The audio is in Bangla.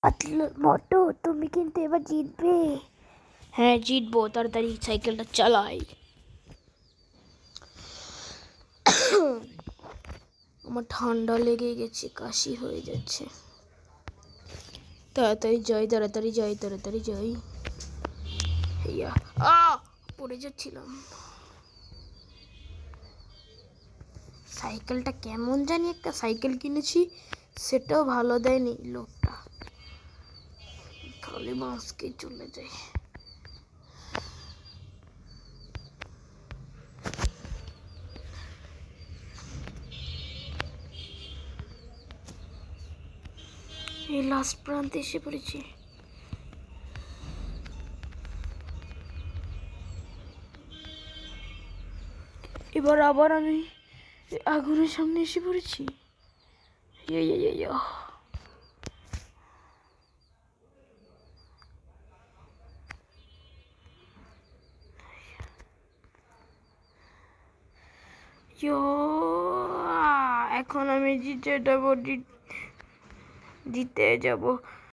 মোটু, তুমি কিন্তু এবার জিতবে। হ্যাঁ জিতবো, তাড়াতাড়ি সাইকেলটা চালাই। আমার ঠান্ডা লেগে গেছে, কাশি হয়ে যাচ্ছে। তাড়াতাড়ি যাই, তাড়াতাড়ি যাই, তাড়াতাড়ি যাই। পড়ে যাচ্ছিলাম। সাইকেলটা কেমন জানি, একটা সাইকেল কিনেছি সেটাও ভালো দেয়নি লোকটা, খালি বাঁশকে চলে যায়। এই লাস্ট প্রান্তে এসে পড়েছি। এবার আবার আমি আগুনের সামনে এসে পড়েছি। এখন আমি জিতে যাবো, জিতে যাবো।